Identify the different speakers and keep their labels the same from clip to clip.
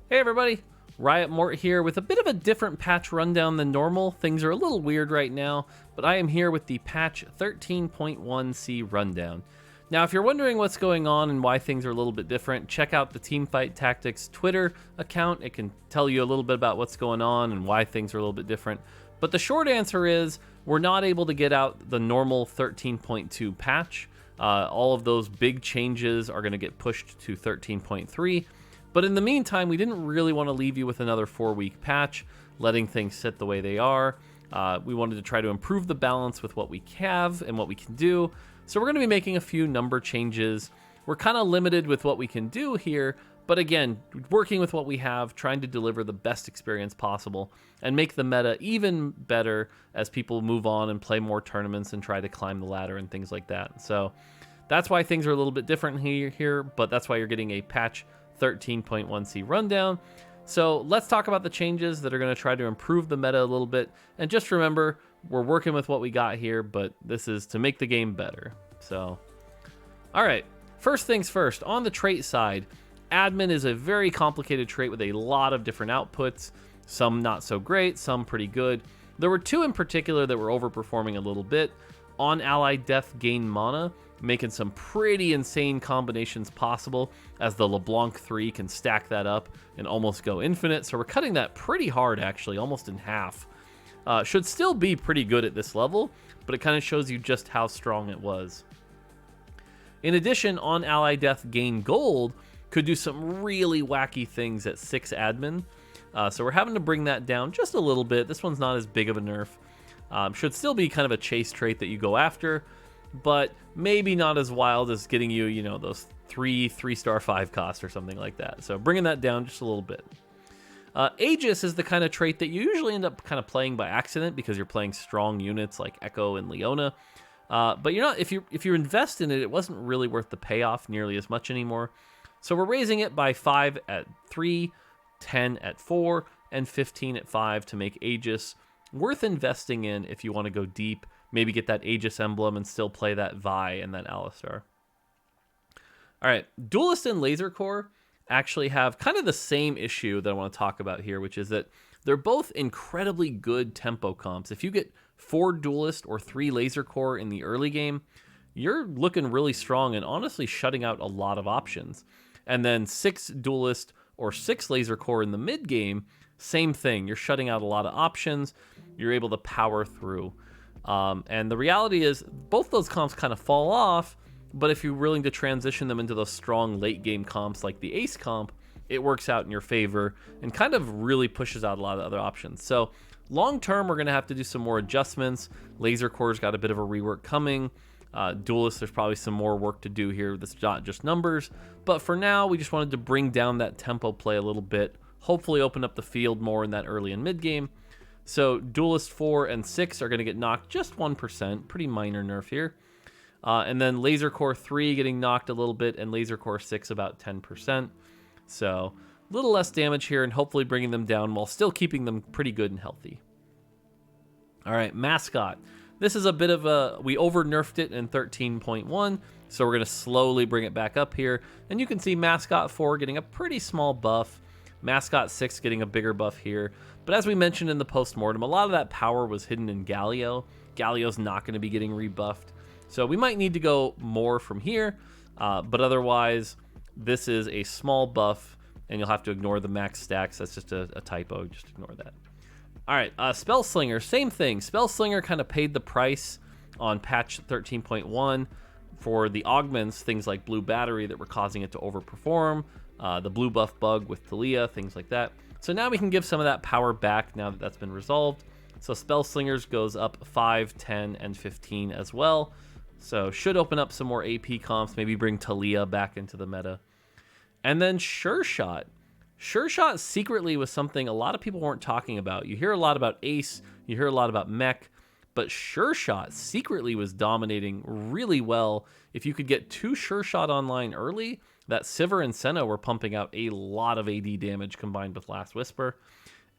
Speaker 1: Hey everybody, Riot Mort here with a bit of a different patch rundown than normal. Things are a little weird right now, but I am here with the patch 13.1c rundown. Now, if you're wondering what's going on and why things are a little bit different, check out the Teamfight Tactics Twitter account. It can tell you a little bit about what's going on and why things are a little bit different. But the short answer is we're not able to get out the normal 13.2 patch. All of those big changes are going to get pushed to 13.3. But in the meantime, we didn't really want to leave you with another 4-week patch, letting things sit the way they are. We wanted to try to improve the balance with what we have and what we can do. So we're going to be making a few number changes. We're kind of limited with what we can do here, but again, working with what we have, trying to deliver the best experience possible and make the meta even better as people move on and play more tournaments and try to climb the ladder and things like that. So that's why things are a little bit different here, but that's why you're getting a patch 13.1c rundown. So let's talk about the changes that are going to try to improve the meta a little bit. And just remember, we're working with what we got here, but this is to make the game better. So, all right, first things first, on the trait side, admin is a very complicated trait with a lot of different outputs, some not so great, some pretty good. There were two in particular that were overperforming a little bit. On ally death, gain mana, making some pretty insane combinations possible, as the LeBlanc 3 can stack that up and almost go infinite. So we're cutting that pretty hard, actually, almost in half. Should still be pretty good at this level, but it kind of shows you just how strong it was. In addition, on ally death, gain gold could do some really wacky things at 6 admin. So we're having to bring that down just a little bit. This one's not as big of a nerf. Should still be kind of a chase trait that you go after, but maybe not as wild as getting you, you know, those 3-star 5 cost or something like that. So bringing that down just a little bit. Aegis is the kind of trait that you usually end up kind of playing by accident because you're playing strong units like Echo and Leona. But you're not, if you invest in it, it wasn't really worth the payoff nearly as much anymore. So we're raising it by 5 at 3, 10 at 4, and 15 at 5 to make Aegis worth investing in if you want to go deep, maybe get that Aegis emblem and still play that Vi and that Alistar. All right, Duelist and Laser Core actually have kind of the same issue that I want to talk about here, which is that they're both incredibly good tempo comps. If you get 4 Duelist or 3 Laser Core in the early game, you're looking really strong and honestly shutting out a lot of options. And then 6 Duelist or 6 Laser Core in the mid game, same thing. You're shutting out a lot of options. You're able to power through. And the reality is both those comps kind of fall off, but if you're willing to transition them into those strong late game comps like the Ace comp, it works out in your favor and kind of really pushes out a lot of other options. So long term, we're going to have to do some more adjustments. Laser Core's got a bit of a rework coming. Duelist, there's probably some more work to do here. That's not just numbers. But for now, we just wanted to bring down that tempo play a little bit, hopefully open up the field more in that early and mid game. So Duelist 4 and 6 are going to get knocked just 1%, pretty minor nerf here. And then Laser Core 3 getting knocked a little bit, and Laser Core 6 about 10%. So a little less damage here, and hopefully bringing them down while still keeping them pretty good and healthy. All right, Mascot. This is a bit of a, we over nerfed it in 13.1, so we're going to slowly bring it back up here. And you can see Mascot 4 getting a pretty small buff. Mascot 6 getting a bigger buff here. But as we mentioned in the post-mortem, a lot of that power was hidden in Galio. Galio's not going to be getting rebuffed. So we might need to go more from here. But otherwise, this is a small buff, and you'll have to ignore the max stacks. That's just a typo. Just ignore that. All right, Spellslinger, same thing. Spellslinger kind of paid the price on patch 13.1 for the augments, things like Blue Battery that were causing it to overperform. The blue buff bug with Talia, things like that. So now we can give some of that power back now that that's been resolved. So Spellslingers goes up 5, 10, and 15 as well. So should open up some more AP comps, maybe bring Talia back into the meta. And then Sure Shot. Sure Shot secretly was something a lot of people weren't talking about. You hear a lot about Ace, you hear a lot about Mech, but Sure Shot secretly was dominating really well. If you could get 2 Sure Shot online early, that Sivir and Senna were pumping out a lot of AD damage combined with Last Whisper.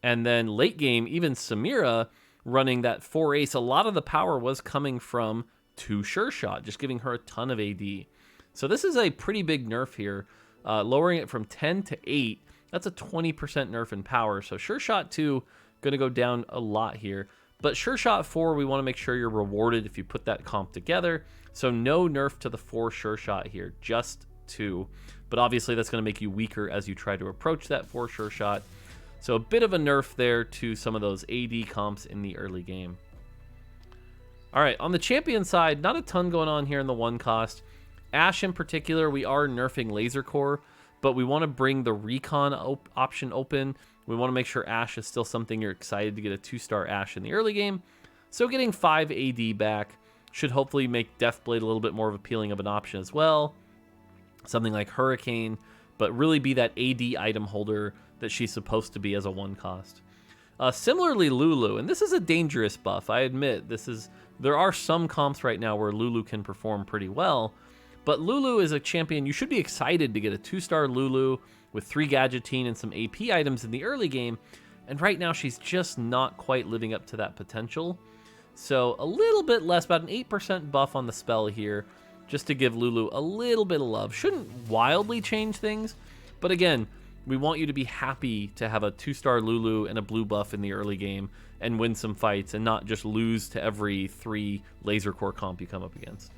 Speaker 1: And then late game, even Samira running that 4 Ace, a lot of the power was coming from 2 Sure Shot, just giving her a ton of AD. So this is a pretty big nerf here, lowering it from 10 to 8 That's a 20% nerf in power. So Sure Shot 2 going to go down a lot here. But Sure Shot 4, we want to make sure you're rewarded if you put that comp together. So no nerf to the 4 Sure Shot here, just 2. But obviously that's going to make you weaker as you try to approach that 4 Sure Shot. So a bit of a nerf there to some of those AD comps in the early game. All right, on the champion side, not a ton going on here in the 1 cost. Ashe in particular, we are nerfing Laser Core, but we want to bring the Recon option open. We want to make sure Ashe is still something you're excited to get a 2-star Ashe in the early game. So getting 5 AD back should hopefully make Deathblade a little bit more of appealing of an option as well. Something like Hurricane, but really be that AD item holder that she's supposed to be as a 1 cost. Similarly, Lulu, and this is a dangerous buff. I admit, there are some comps right now where Lulu can perform pretty well, but Lulu is a champion. You should be excited to get a 2-star Lulu with 3 Gadgettine and some AP items in the early game, and right now she's just not quite living up to that potential. So a little bit less, about an 8% buff on the spell here, just to give Lulu a little bit of love. Shouldn't wildly change things, but again, we want you to be happy to have a 2-star Lulu and a blue buff in the early game and win some fights and not just lose to every 3 Laser Core comp you come up against.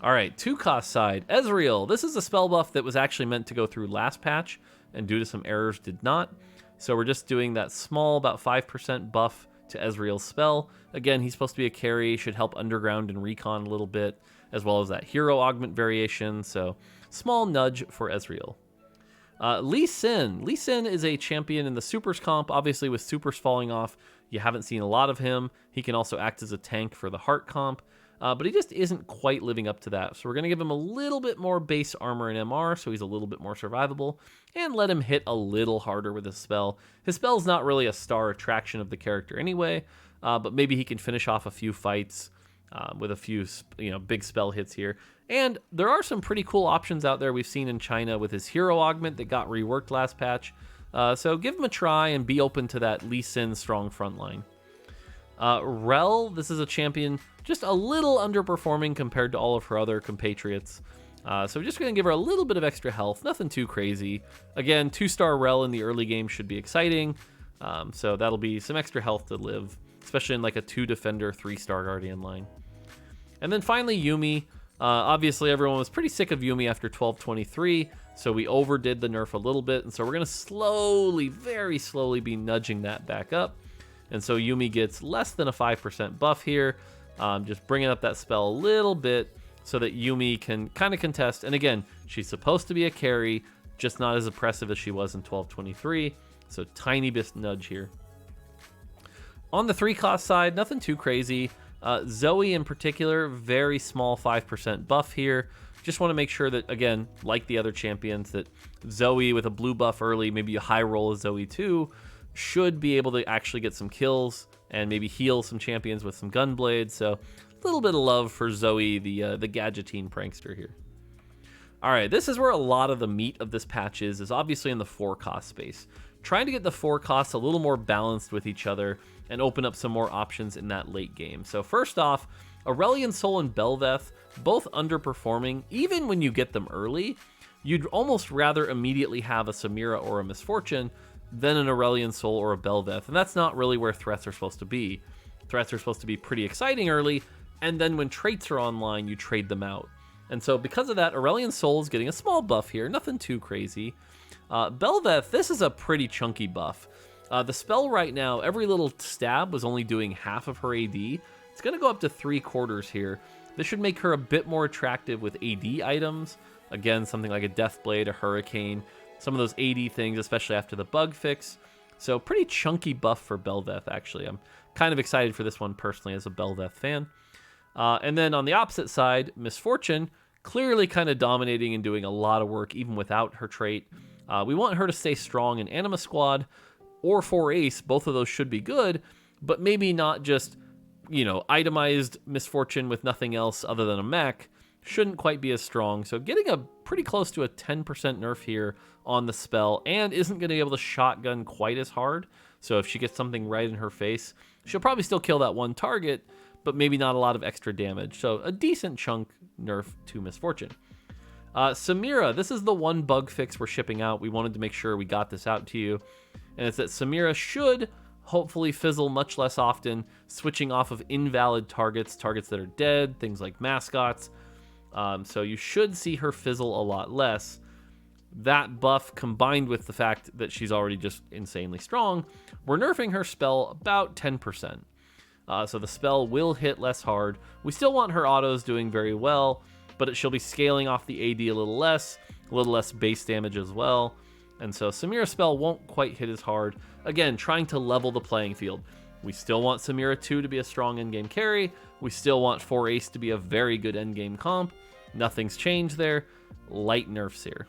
Speaker 1: All right, 2-cost side, Ezreal. This is a spell buff that was actually meant to go through last patch and due to some errors did not. So we're just doing that small, about 5% buff to Ezreal's spell. Again, he's supposed to be a carry, should help Underground and Recon a little bit, as well as that hero augment variation. So small nudge for Ezreal. Lee Sin. Lee Sin is a champion in the Supers comp. Obviously, with Supers falling off, you haven't seen a lot of him. He can also act as a tank for the Heart comp. But he just isn't quite living up to that. So we're going to give him a little bit more base armor and MR, so he's a little bit more survivable, and let him hit a little harder with his spell. His spell's not really a star attraction of the character anyway, but maybe he can finish off a few fights with a few big spell hits here. And there are some pretty cool options out there we've seen in China with his hero augment that got reworked last patch. So give him a try and be open to that Lee Sin strong frontline. Rel, this is a champion just a little underperforming compared to all of her other compatriots. So we're just going to give her a little bit of extra health, nothing too crazy. Again, 2-star Rel in the early game should be exciting. So that'll be some extra health to live, especially in like a 2-defender, 3-star Guardian line. And then finally, Yuumi. Obviously, everyone was pretty sick of Yuumi after 1223, so we overdid the nerf a little bit. And so we're going to slowly, very slowly be nudging that back up. And so Yuumi gets less than a 5% buff here, just bringing up that spell a little bit so that Yuumi can kind of contest. And again, she's supposed to be a carry, just not as oppressive as she was in 1223. So tiny bit nudge here. On the 3-cost side, nothing too crazy. Zoe in particular, very small 5% buff here. Just want to make sure that, again, like the other champions, that Zoe with a blue buff early, maybe a high roll of Zoe too, should be able to actually get some kills and maybe heal some champions with some gunblades. So a little bit of love for Zoe, the Gadgettine prankster here. All right, this is where a lot of the meat of this patch is obviously in the 4-cost space. Trying to get the 4 costs a little more balanced with each other and open up some more options in that late game. So first off, Aurelion Sol and Bel'Veth, both underperforming. Even when you get them early, you'd almost rather immediately have a Samira or a Misfortune than an Aurelion Sol or a Bel'Veth, and that's not really where threats are supposed to be. Threats are supposed to be pretty exciting early, and then when traits are online, you trade them out. And so because of that, Aurelion Sol is getting a small buff here, nothing too crazy. Bel'Veth, this is a pretty chunky buff. The spell right now, every little stab was only doing half of her AD. It's going to go up to 3/4 here. This should make her a bit more attractive with AD items. Again, something like a Deathblade, a Hurricane, some of those AD things, especially after the bug fix. So pretty chunky buff for Bel'Veth, actually. I'm kind of excited for this one personally as a Bel'Veth fan. And then on the opposite side, Misfortune, clearly kind of dominating and doing a lot of work even without her trait. We want her to stay strong in Anima Squad or 4 Ace. Both of those should be good, but maybe not just, itemized Misfortune with nothing else other than a mech shouldn't quite be as strong. So getting a pretty close to a 10% nerf here on the spell, and isn't going to be able to shotgun quite as hard. So if she gets something right in her face, she'll probably still kill that one target, but maybe not a lot of extra damage. So a decent chunk nerf to Misfortune. Samira, this is the one bug fix we're shipping out. We wanted to make sure we got this out to you. And it's that Samira should hopefully fizzle much less often, switching off of invalid targets that are dead, things like mascots. So you should see her fizzle a lot less. That buff, combined with the fact that she's already just insanely strong, we're nerfing her spell about 10%. So the spell will hit less hard. We still want her autos doing very well, but she'll be scaling off the AD a little less base damage as well. And so Samira's spell won't quite hit as hard. Again, trying to level the playing field. We still want Samira 2 to be a strong endgame carry. We still want 4 Ace to be a very good endgame comp. Nothing's changed there. Light nerfs here.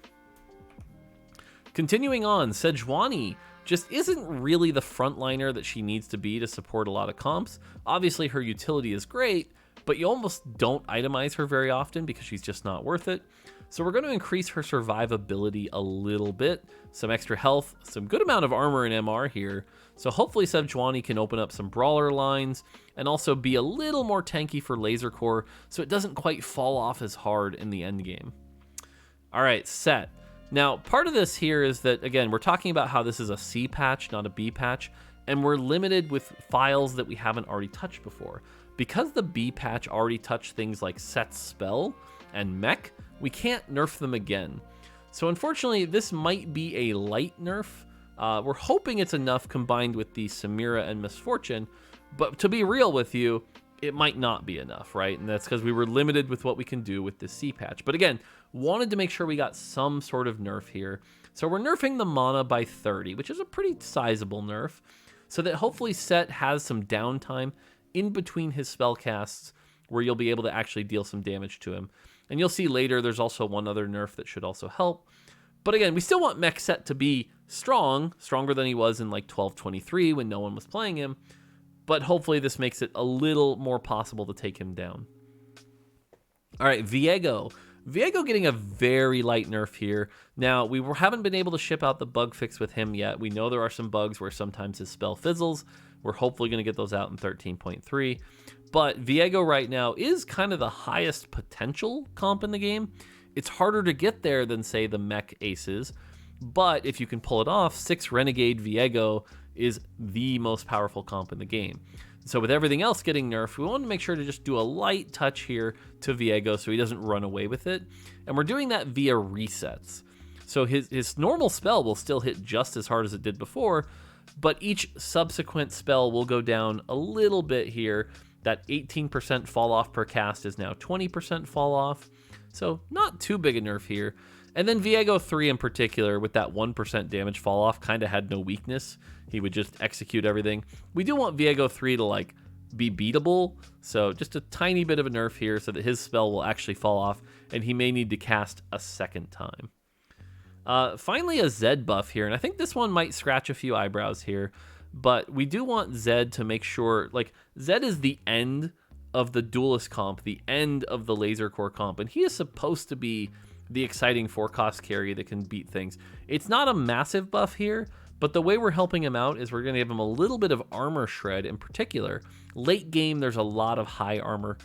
Speaker 1: Continuing on, Sejuani just isn't really the frontliner that she needs to be to support a lot of comps. Obviously, her utility is great, but you almost don't itemize her very often because she's just not worth it. So we're going to increase her survivability a little bit, some extra health, some good amount of armor and MR here. So hopefully Sejuani can open up some brawler lines and also be a little more tanky for laser core so it doesn't quite fall off as hard in the end game. All right, Set. Now, part of this here is that, again, we're talking about how this is a C patch, not a B patch, and we're limited with files that we haven't already touched before. Because the B patch already touched things like Set's spell and mech, we can't nerf them again. So unfortunately, this might be a light nerf. We're hoping it's enough combined with the Samira and Misfortune, but to be real with you, it might not be enough, right? And that's because we were limited with what we can do with this C patch. But again, wanted to make sure we got some sort of nerf here. So we're nerfing the mana by 30, which is a pretty sizable nerf, so that hopefully Set has some downtime in between his spell casts where you'll be able to actually deal some damage to him. And you'll see later there's also one other nerf that should also help. But again, we still want Mech Set to be strong, stronger than he was in like 1223 when no one was playing him. But hopefully this makes it a little more possible to take him down. All right, Viego. Viego getting a very light nerf here. Now, we haven't been able to ship out the bug fix with him yet. We know there are some bugs where sometimes his spell fizzles. We're hopefully going to get those out in 13.3. But Viego right now is kind of the highest potential comp in the game. It's harder to get there than, say, the mech aces. But if you can pull it off, 6 Renegade Viego is the most powerful comp in the game. So with everything else getting nerfed, we want to make sure to just do a light touch here to Viego so he doesn't run away with it. And we're doing that via resets. So his normal spell will still hit just as hard as it did before, but each subsequent spell will go down a little bit here. That 18% fall off per cast is now 20% fall off. So not too big a nerf here. And then Viego 3 in particular, with that 1% damage fall off, kind of had no weakness. He would just execute everything. We do want Viego 3 to like be beatable, so just a tiny bit of a nerf here so that his spell will actually fall off, and he may need to cast a second time. Finally, a Zed buff here, and I think this one might scratch a few eyebrows here, but we do want Zed to make sure, like, Zed is the end of the duelist comp, the end of the laser core comp, and he is supposed to be the exciting 4-cost carry that can beat things. It's not a massive buff here, but the way we're helping him out is we're going to give him a little bit of armor shred in particular. Late game, there's a lot of high armor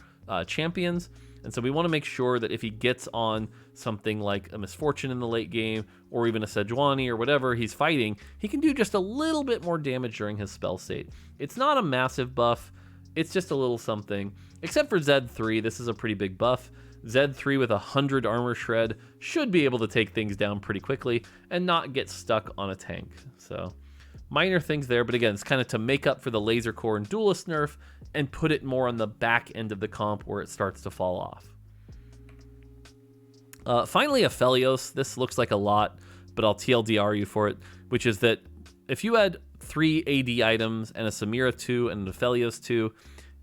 Speaker 1: champions, and so we want to make sure that if he gets on something like a Misfortune in the late game, or even a Sejuani or whatever he's fighting, he can do just a little bit more damage during his spell state. It's not a massive buff, it's just a little something. Except for Zed 3, this is a pretty big buff. Zed 3 with 100 armor shred should be able to take things down pretty quickly and not get stuck on a tank. So minor things there, but again, it's kind of to make up for the laser core and duelist nerf and put it more on the back end of the comp where it starts to fall off. Finally, Aphelios. This looks like a lot, but I'll TLDR you for it, which is that if you had 3 AD items and a Samira 2 and an Aphelios 2,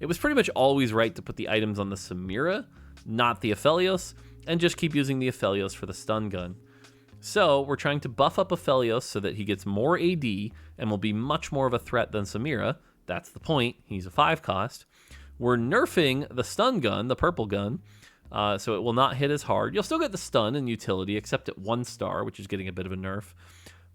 Speaker 1: it was pretty much always right to put the items on the Samira, not the Aphelios, and just keep using the Aphelios for the stun gun. So we're trying to buff up Aphelios so that he gets more AD and will be much more of a threat than Samira. That's the point. He's a 5-cost. We're nerfing the stun gun, the purple gun, so it will not hit as hard. You'll still get the stun and utility, except at 1 star, which is getting a bit of a nerf.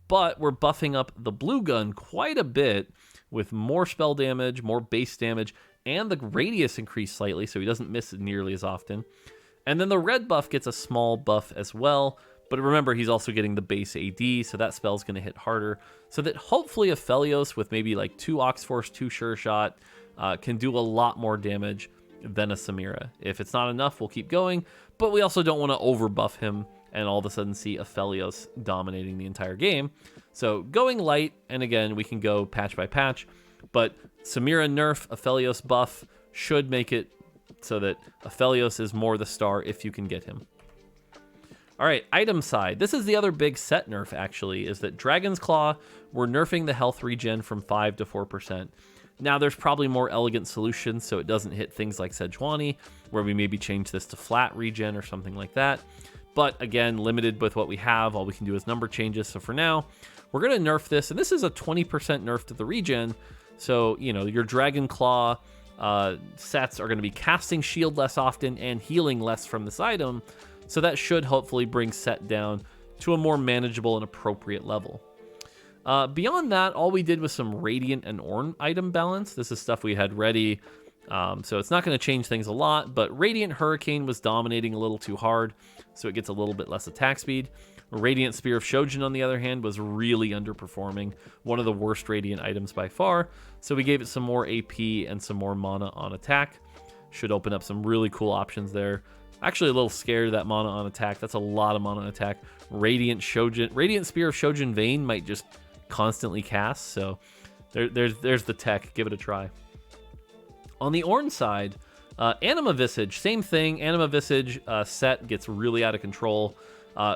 Speaker 1: But we're buffing up the blue gun quite a bit with more spell damage, more base damage, and the radius increased slightly, so he doesn't miss it nearly as often. And then the red buff gets a small buff as well. But remember, he's also getting the base AD, so that spell's going to hit harder. So that hopefully Aphelios with maybe like 2 Ox Force, 2 Sure Shot can do a lot more damage than a Samira. If it's not enough, we'll keep going. But we also don't want to overbuff him and all of a sudden see Aphelios dominating the entire game. So going light, and again, we can go patch by patch. But Samira nerf, Aphelios buff should make it so that Aphelios is more the star if you can get him. All right, item side. This is the other big set nerf, actually, is that Dragon's Claw, we're nerfing the health regen from 5 to 4%. Now, there's probably more elegant solutions, so it doesn't hit things like Sejuani, where we maybe change this to flat regen or something like that. But again, limited with what we have. All we can do is number changes. So for now, we're going to nerf this, and this is a 20% nerf to the regen. So, you know, your Dragon Claw sets are going to be casting shield less often and healing less from this item. So that should hopefully bring set down to a more manageable and appropriate level. Beyond that, all we did was some Radiant and Ornn item balance. This is stuff we had ready, so it's not going to change things a lot, but Radiant Hurricane was dominating a little too hard, so it gets a little bit less attack speed. Radiant Spear of Shojin, on the other hand, was really underperforming, one of the worst Radiant items by far, so we gave it some more AP and some more mana on attack. Should open up some really cool options there. Actually, a little scared of that mana on attack. That's a lot of mana on attack. Radiant Spear of Shojin Vayne might just constantly cast, so there's the tech. Give it a try. On the Ornn side, Anima Visage, same thing. Anima Visage set gets really out of control.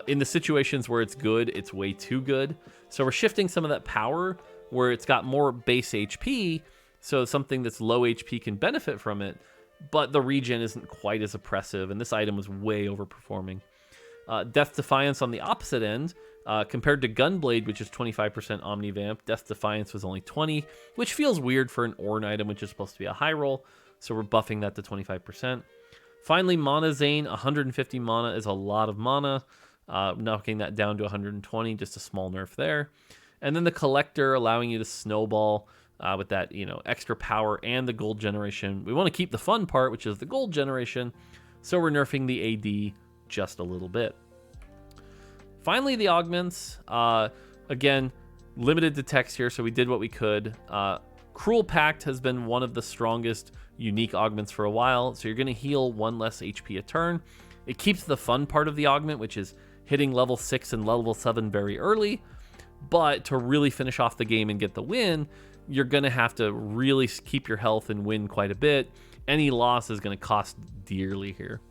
Speaker 1: In the situations where it's good, it's way too good. So we're shifting some of that power where it's got more base HP, so something that's low HP can benefit from it, but the regen isn't quite as oppressive, and this item was way overperforming. Death Defiance on the opposite end, compared to Gunblade, which is 25% Omnivamp, Death Defiance was only 20, which feels weird for an Ornn item, which is supposed to be a high roll, so we're buffing that to 25%. Finally, Mana Zane, 150 mana is a lot of mana, knocking that down to 120, just a small nerf there. And then the Collector, allowing you to snowball with that, you know, extra power and the gold generation. We want to keep the fun part, which is the gold generation, so we're nerfing the AD just a little bit. Finally, the augments. Again, limited to text here, so we did what we could. Cruel Pact has been one of the strongest unique augments for a while, so you're going to heal 1 less HP a turn. It keeps the fun part of the augment, which is hitting level 6 and level 7 very early, but to really finish off the game and get the win, you're going to have to really keep your health and win quite a bit. Any loss is going to cost dearly here.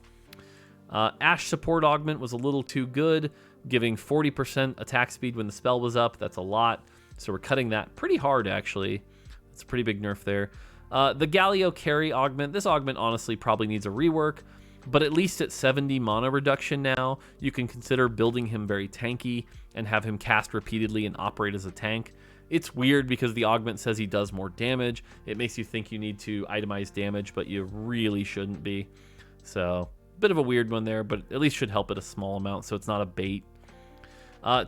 Speaker 1: Ashe Support Augment was a little too good, giving 40% attack speed when the spell was up. That's a lot, so we're cutting that pretty hard, actually. That's a pretty big nerf there. The Galio Carry Augment. This augment honestly probably needs a rework, but at least at 70 mana reduction now, you can consider building him very tanky and have him cast repeatedly and operate as a tank. It's weird because the augment says he does more damage. It makes you think you need to itemize damage, but you really shouldn't be. So, bit of a weird one there, but at least should help at a small amount, so it's not a bait.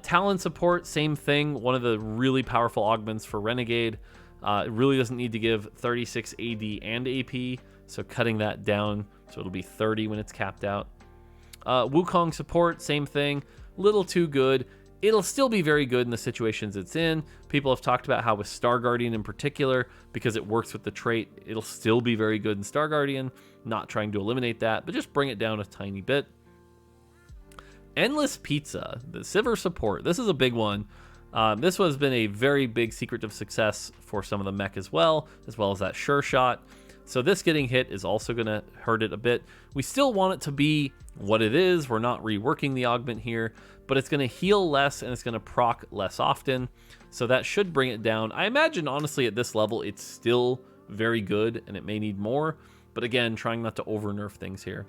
Speaker 1: Talon Support, same thing. One of the really powerful augments for Renegade. It really doesn't need to give 36 AD and AP, so cutting that down so it'll be 30 when it's capped out. Wukong Support, same thing. Little too good. It'll still be very good in the situations it's in. People have talked about how with Star Guardian in particular, because it works with the trait, it'll still be very good in Star Guardian. Not trying to eliminate that, but just bring it down a tiny bit. Endless Pizza, the Sivir Support. This is a big one. This has been a very big secret of success for some of the mech as well as that Sure Shot. So this getting hit is also going to hurt it a bit. We still want it to be what it is. We're not reworking the augment here, but it's going to heal less and it's going to proc less often. So that should bring it down. I imagine, honestly, at this level, it's still very good and it may need more. But again, trying not to over nerf things here.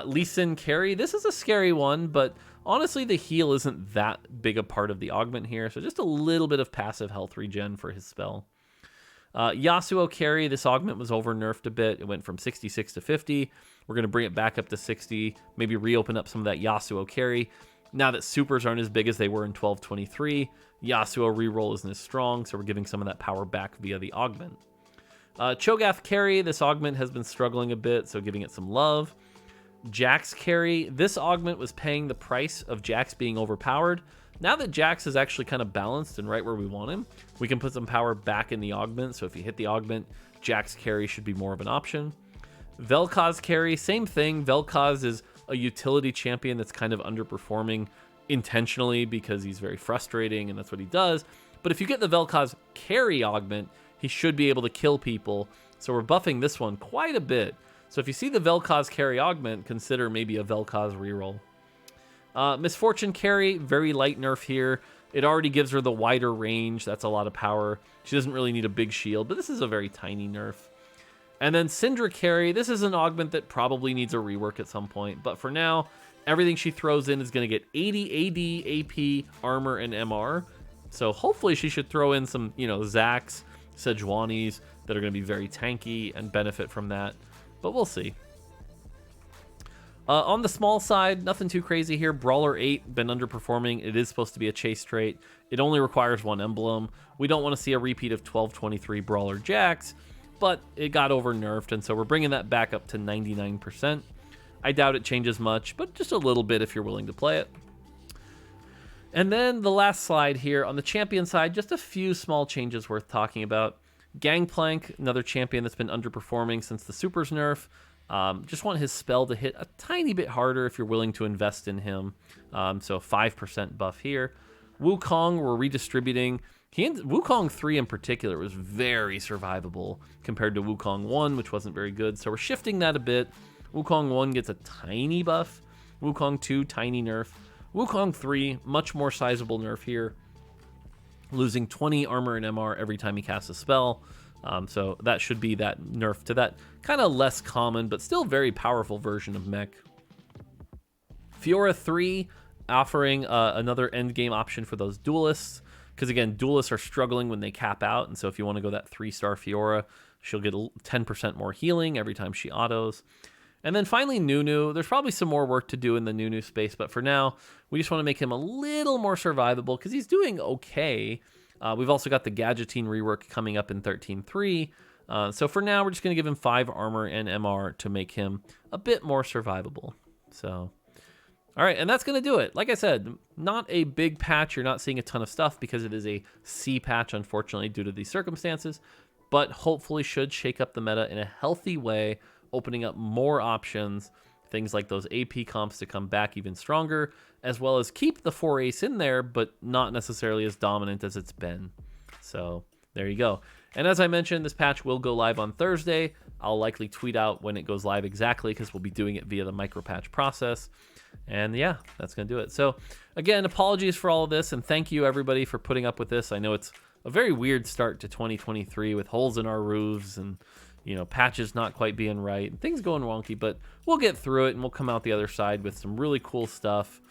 Speaker 1: Lee Sin Carry. This is a scary one, but honestly, the heal isn't that big a part of the augment here. So just a little bit of passive health regen for his spell. Yasuo Carry, this augment was over nerfed a bit. It went from 66 to 50. We're going to bring it back up to 60. Maybe reopen up some of that Yasuo Carry. Now that supers aren't as big as they were in 1223, Yasuo reroll isn't as strong, so we're giving some of that power back via the augment. Cho'Gath Carry, this augment has been struggling a bit, so giving it some love. Jax carry. This augment was paying the price of Jax being overpowered. Now that Jax is actually kind of balanced and right where we want him, we can put some power back in the augment. So if you hit the augment, Jax carry should be more of an option. Vel'Koz carry, same thing. Vel'Koz is a utility champion that's kind of underperforming intentionally because he's very frustrating and that's what he does. But if you get the Vel'Koz carry augment, he should be able to kill people. So we're buffing this one quite a bit. So if you see the Vel'Koz carry augment, consider maybe a Vel'Koz reroll. Misfortune carry, very light nerf here. It already gives her the wider range. That's a lot of power. She doesn't really need a big shield, but this is a very tiny nerf. And then Syndra carry, this is an augment that probably needs a rework at some point. But for now, everything she throws in is going to get 80 AD, AP, armor, and MR. So hopefully she should throw in some, Zacs, Sejuanis that are going to be very tanky and benefit from that. But we'll see. On the small side, nothing too crazy here. Brawler 8, been underperforming. It is supposed to be a chase trait. It only requires one emblem. We don't want to see a repeat of 1223 Brawler Jax, but it got over nerfed, and so we're bringing that back up to 99%. I doubt it changes much, but just a little bit if you're willing to play it. And then the last slide here, on the champion side, just a few small changes worth talking about. Gangplank, another champion that's been underperforming since the Supers nerf. Just want his spell to hit a tiny bit harder if you're willing to invest in him. So 5% buff here. Wukong, we're redistributing. Wukong 3 in particular was very survivable compared to Wukong 1, which wasn't very good. So we're shifting that a bit. Wukong 1 gets a tiny buff. Wukong 2, tiny nerf. Wukong 3, much more sizable nerf here. Losing 20 armor and MR every time he casts a spell. So that should be that nerf to that kind of less common, but still very powerful version of mech. Fiora 3, offering another endgame option for those duelists. Because again, duelists are struggling when they cap out. And so if you want to go that 3-star Fiora, she'll get 10% more healing every time she autos. And then finally, Nunu. There's probably some more work to do in the Nunu space, but for now, we just want to make him a little more survivable because he's doing okay. We've also got the Gadgettine rework coming up in 13.3. So for now, we're just going to give him 5 armor and MR to make him a bit more survivable. So, all right, and that's going to do it. Like I said, not a big patch. You're not seeing a ton of stuff because it is a C patch, unfortunately, due to these circumstances. But hopefully should shake up the meta in a healthy way, opening up more options, things like those AP comps to come back even stronger, as well as keep the 4 ace in there, but not necessarily as dominant as it's been. So there you go. And as I mentioned, this patch will go live on Thursday. I'll likely tweet out when it goes live exactly because we'll be doing it via the micro patch process. And yeah, that's going to do it. So again, apologies for all of this, and thank you everybody for putting up with this. I know it's a very weird start to 2023 with holes in our roofs and patches not quite being right and things going wonky, but we'll get through it and we'll come out the other side with some really cool stuff.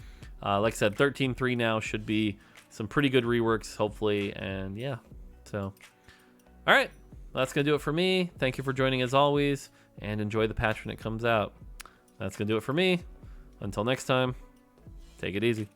Speaker 1: Like I said, 13.3 now should be some pretty good reworks, hopefully. And yeah, so all right, that's gonna do it for me. Thank you for joining as always, and enjoy the patch when it comes out. That's gonna do it for me. Until next time, take it easy.